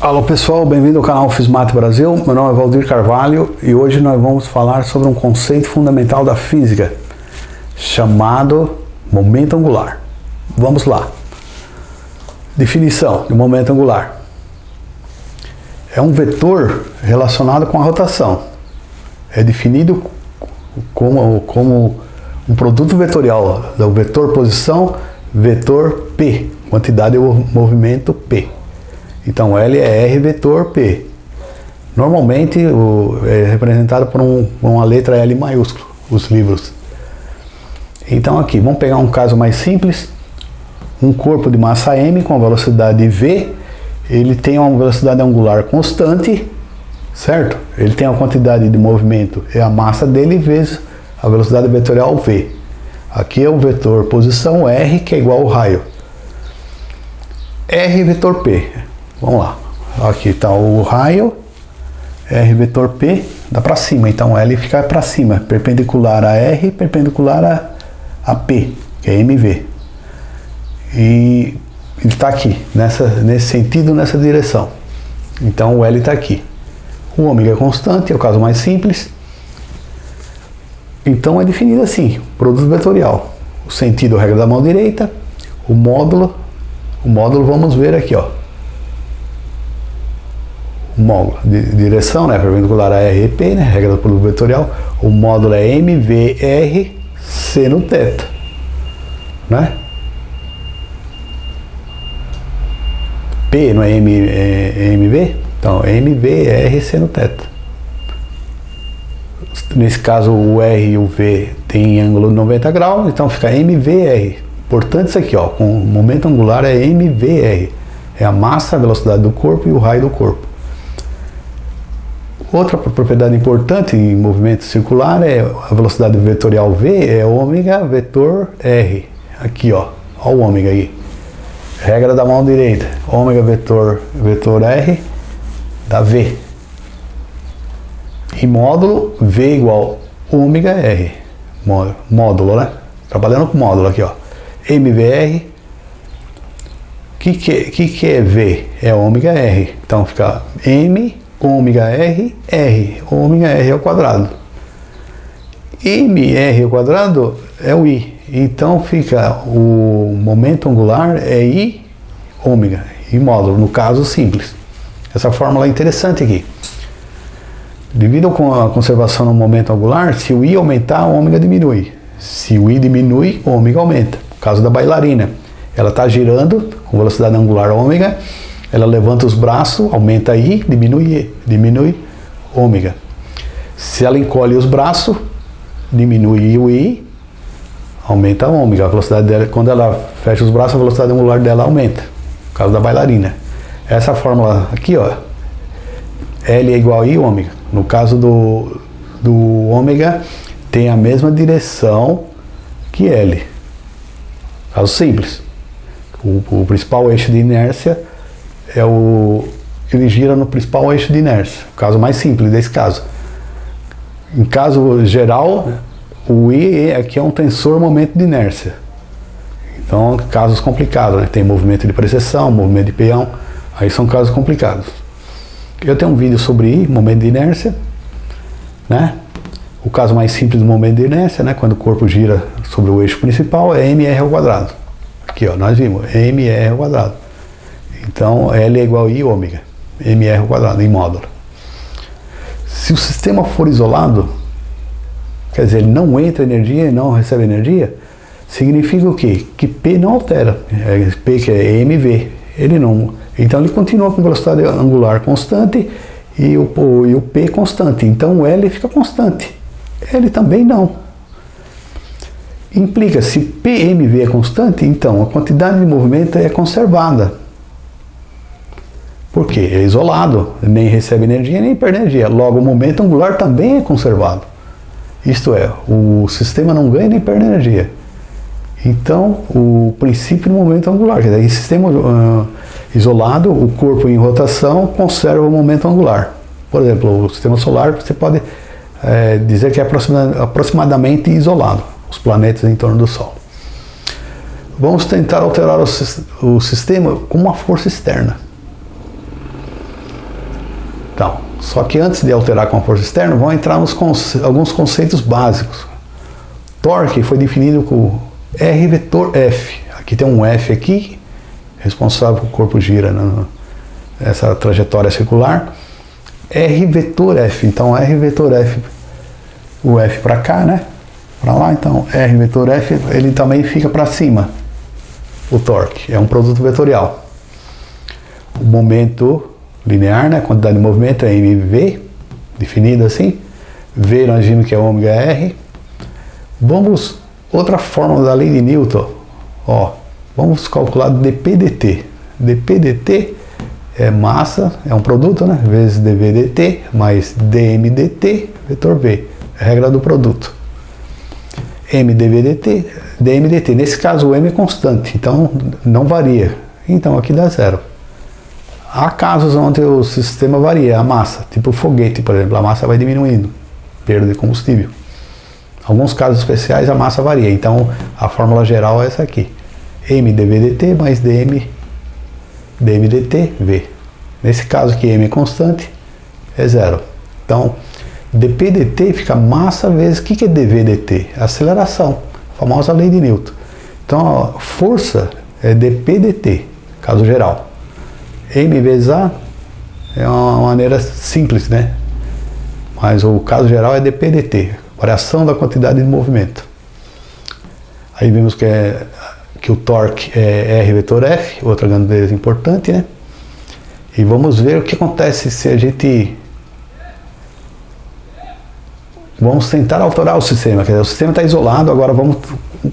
Alô pessoal, bem-vindo ao canal Fismate Brasil. Meu nome é Valdir Carvalho e hoje nós vamos falar sobre um conceito fundamental da física chamado momento angular. Vamos lá. Definição de momento angular: é um vetor relacionado com a rotação. É definido como um produto vetorial do vetor posição, vetor P, quantidade de movimento P. Então L é R vetor P. Normalmente é representado por uma letra L maiúsculo, os livros. Então aqui, vamos pegar um caso mais simples. Um corpo de massa M com a velocidade V, ele tem uma velocidade angular constante, certo? Ele tem a quantidade de movimento, é a massa dele vezes a velocidade vetorial V. Aqui é o vetor posição R, que é igual ao raio. R vetor P. Vamos lá. Aqui está o raio, R vetor P, dá para cima. Então L fica para cima, perpendicular a R, perpendicular a P, que é MV. E ele está aqui, nesse sentido, nessa direção. Então o L está aqui. O ômega é constante, é o caso mais simples. Então é definido assim, produto vetorial. O sentido, regra da mão direita. O módulo vamos ver aqui, ó. O módulo de direção, né, perpendicular a R e P, né, regra do produto vetorial. O módulo é MVR seno θ, né? P não é MV? Então, MVR seno θ. Nesse caso, o R e o V tem ângulo de 90 graus, então fica MVR. Portanto, isso aqui, ó, com o momento angular é MVR. É a massa, a velocidade do corpo e o raio do corpo. Outra propriedade importante em movimento circular é a velocidade vetorial V, é ômega vetor R. Aqui, ó, o ômega aí. Regra da mão direita, ômega vetor R dá V. E módulo V igual ômega R. Módulo, né? Trabalhando com módulo aqui, ó. MVR. O que é V? É ômega R. Então fica M ômega R, R. Ômega R ao quadrado. MR ao quadrado é o I. Então fica o momento angular é I ômega. I módulo, no caso simples. Essa fórmula é interessante aqui. Devido à conservação no momento angular, se o I aumentar, o ômega diminui. Se o I diminui, o ômega aumenta. No caso da bailarina, ela está girando com velocidade angular ômega, ela levanta os braços, aumenta I, diminui ômega. Se ela encolhe os braços, diminui o I, aumenta a ômega. A velocidade dela, quando ela fecha os braços, a velocidade angular dela aumenta. No caso da bailarina. Essa fórmula aqui, ó, L é igual a I ômega. No caso do ômega, tem a mesma direção que L. Caso simples. O principal eixo de inércia ele gira no principal eixo de inércia. O caso mais simples desse caso. Em caso geral, o I aqui é um tensor momento de inércia. Então, casos complicados, né? Tem movimento de precessão, movimento de peão, aí são casos complicados. Eu tenho um vídeo sobre I, momento de inércia, né? O caso mais simples do momento de inércia, né? Quando o corpo gira sobre o eixo principal, é MR ao quadrado. Aqui, ó, nós vimos, MR ao quadrado. Então, L é igual a I ômega, MR ao quadrado, em módulo. Se o sistema for isolado, quer dizer, ele não entra energia e não recebe energia, significa o quê? Que P não altera. P que é MV, ele não. Então ele continua com velocidade angular constante e o P constante. Então o L fica constante. L também não. Implica, se PMV é constante, então a quantidade de movimento é conservada. Por quê? É isolado, nem recebe energia, nem perde energia. Logo, o momento angular também é conservado. Isto é, o sistema não ganha nem perde energia. Então, o princípio do momento angular, quer dizer, em sistema isolado, o corpo em rotação conserva o momento angular. Por exemplo, o sistema solar, você pode dizer que é aproximadamente isolado, os planetas em torno do Sol. Vamos tentar alterar o sistema com uma força externa. Então, só que antes de alterar com a força externa, vão entrar alguns conceitos básicos. Torque foi definido com R vetor F. Aqui tem um F aqui, responsável por o corpo gira nessa trajetória circular. R vetor F. Então, R vetor F, o F para cá, né? Para lá, então, R vetor F, ele também fica para cima. O torque é um produto vetorial. O momento linear, né? A quantidade de movimento é mv, definido assim. V nós vimos que é ômega R. Vamos, outra fórmula da lei de Newton. Ó, vamos calcular dP/dt. dP/dt é massa, é um produto, né? Vezes dV/dt mais dm/dt vetor V. É a regra do produto. M dV/dt, dm/dt. Nesse caso o M é constante, então não varia. Então aqui dá zero. Há casos onde o sistema varia, a massa, tipo o foguete, por exemplo, a massa vai diminuindo, perda de combustível. Em alguns casos especiais a massa varia, então a fórmula geral é essa aqui. M dV/dt mais dm/dt V. Nesse caso aqui M é constante, é zero. Então dP/dt fica massa vezes, o que é dV/dt? Aceleração, a famosa lei de Newton. Então a força é dP/dt, caso geral. M vezes A é uma maneira simples, né? Mas o caso geral é dP/dt, variação da quantidade de movimento. Aí vimos que o torque é R vetor F, outra grandeza importante, né? E vamos ver o que acontece se a gente... Vamos tentar alterar o sistema, quer dizer, o sistema está isolado, agora vamos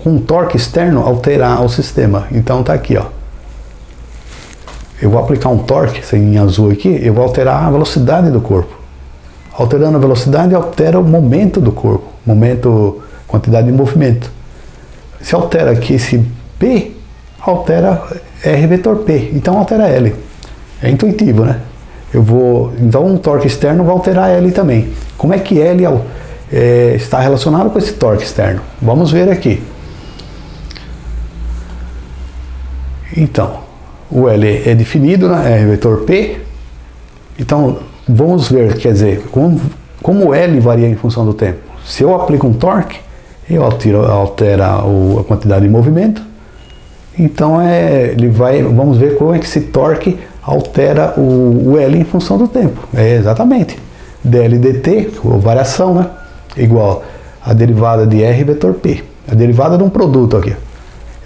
com um torque externo alterar o sistema. Então tá aqui, ó. Eu vou aplicar um torque, em azul aqui, eu vou alterar a velocidade do corpo. Alterando a velocidade, altera o momento do corpo, momento, quantidade de movimento. Se altera aqui esse P, altera R vetor P, então altera L. É intuitivo, né? Então um torque externo vai alterar L também. Como é que L está relacionado com esse torque externo? Vamos ver aqui. Então, o L é definido, né? R vetor P. Então, vamos ver, quer dizer, como o L varia em função do tempo. Se eu aplico um torque, eu altero a quantidade de movimento. Então, vamos ver como é que esse torque altera o L em função do tempo. É exatamente. dL dt, variação, né? Igual a derivada de R vetor P. A derivada de um produto aqui.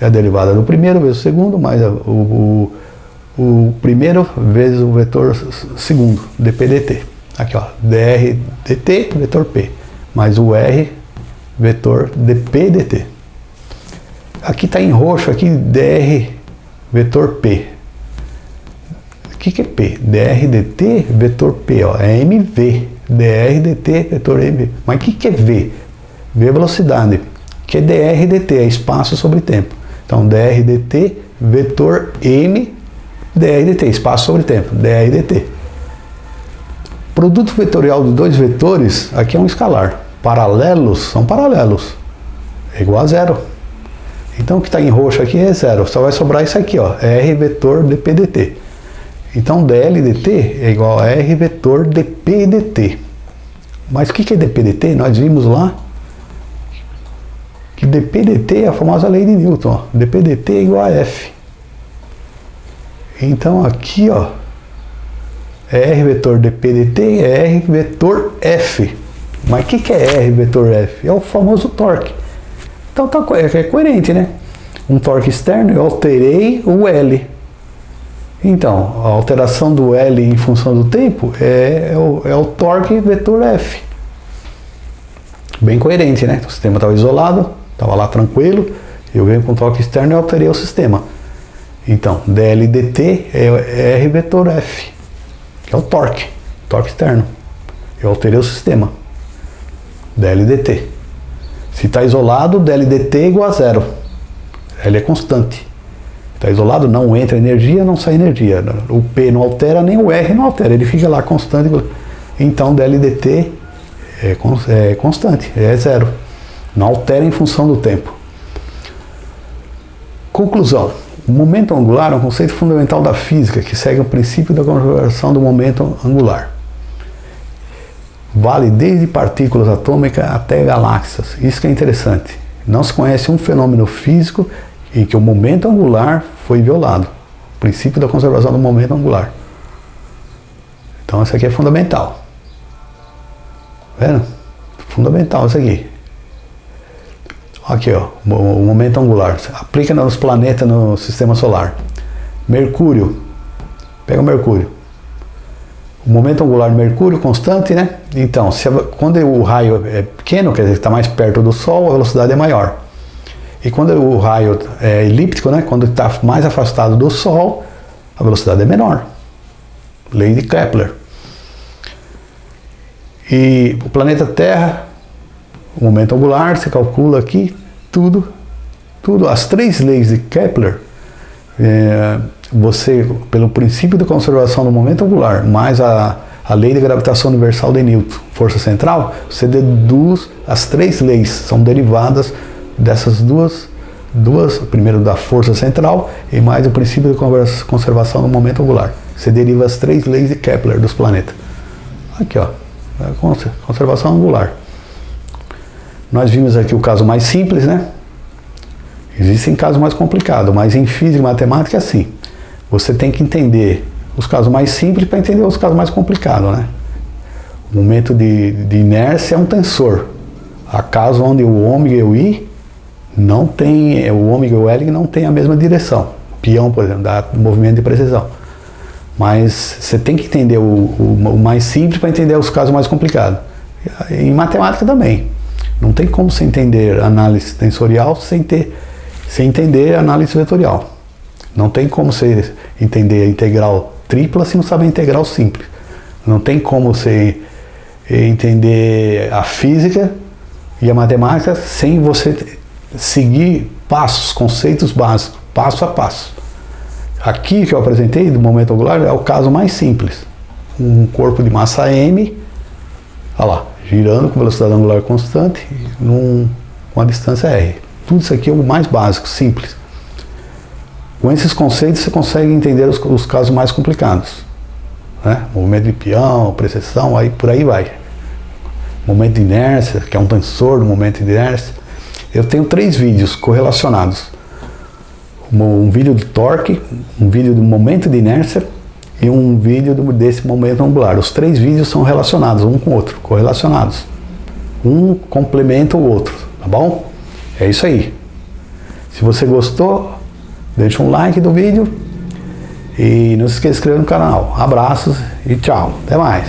É a derivada do primeiro vezes o segundo, mais o primeiro vezes o vetor segundo, dP/dt. Aqui, ó, dr dt, vetor P, mais o R, vetor dP/dt. Aqui está em roxo, aqui, dr, vetor P. O que é P? dr dt, vetor P, ó, é mv. dr dt, vetor mv. Mas o que é V? V é velocidade. Que é dr dt, é espaço sobre tempo. Então, dr dt, vetor m, dr dt, espaço sobre tempo, dr dt. Produto vetorial de dois vetores, aqui é um escalar. Paralelos são paralelos. É igual a zero. Então, o que está em roxo aqui é zero. Só vai sobrar isso aqui, ó, R vetor dP/dt. Então, dL dt é igual a R vetor dP/dt. Mas o que é dP/dt? Nós vimos lá que dP/dt é a famosa lei de Newton. Ó. dP/dt é igual a F. Então aqui, ó, R vetor dP/dt é R vetor F. Mas o que é R vetor F? É o famoso torque. Então é coerente, né? Um torque externo, eu alterei o L. Então, a alteração do L em função do tempo é o torque vetor F. Bem coerente, né? O sistema estava isolado, estava lá tranquilo, eu venho com torque externo e alterei o sistema. Então, dL dt é R vetor F, que é o torque externo. Eu alterei o sistema. dL dt. Se está isolado, dL dt é igual a zero. L é constante. Está isolado, não entra energia, não sai energia. O P não altera, nem o R não altera. Ele fica lá constante. Então, dL dt é constante, é zero. Não altera em função do tempo. Conclusão. O momento angular é um conceito fundamental da física que segue o princípio da conservação do momento angular. vale desde partículas atômicas até galáxias. Isso que é interessante. Não se conhece um fenômeno físico em que o momento angular foi violado. O princípio da conservação do momento angular. Então isso aqui é fundamental. Vendo? Fundamental isso aqui. Aqui, ó, o momento angular. Aplica nos planetas no sistema solar. Mercúrio. Pega o Mercúrio. O momento angular de Mercúrio constante, né? Então, quando o raio é pequeno, quer dizer, está mais perto do Sol, a velocidade é maior. E quando o raio é elíptico, né? Quando está mais afastado do Sol, a velocidade é menor. Lei de Kepler. E o planeta Terra, o momento angular, você calcula aqui tudo, as 3 leis de Kepler, você, pelo princípio de conservação do momento angular, mais a lei de gravitação universal de Newton, força central, você deduz as 3 leis, são derivadas dessas duas, primeiro da força central e mais o princípio de conservação do momento angular. Você deriva as 3 leis de Kepler dos planetas. Aqui, ó, conservação angular. Nós vimos aqui o caso mais simples, né? Existem casos mais complicados, mas em física e matemática é assim. Você tem que entender os casos mais simples para entender os casos mais complicados, né? O momento de inércia é um tensor. Há casos onde o ômega e o i não tem, o ômega e o L não tem a mesma direção. O peão, por exemplo, dá movimento de precisão. Mas você tem que entender o mais simples para entender os casos mais complicados. Em matemática também. Não tem como você entender análise tensorial sem entender análise vetorial. Não tem como você entender a integral tripla se não saber a integral simples. Não tem como você entender a física e a matemática sem você seguir passos, conceitos básicos, passo a passo. Aqui que eu apresentei do momento angular é o caso mais simples. Um corpo de massa m, olha lá, girando com velocidade angular constante com a distância r. Tudo isso aqui é o mais básico, simples. Com esses conceitos você consegue entender os casos mais complicados, né? Movimento de peão, precessão, aí por aí vai. Momento de inércia, que é um tensor do momento de inércia. Eu tenho 3 vídeos correlacionados. Um vídeo de torque, um vídeo do momento de inércia e um vídeo desse momento angular. Os 3 vídeos são relacionados, um com o outro, correlacionados. Um complementa o outro, tá bom? É isso aí. Se você gostou, deixa um like do vídeo e não se esqueça de se inscrever no canal. Abraços e tchau. Até mais.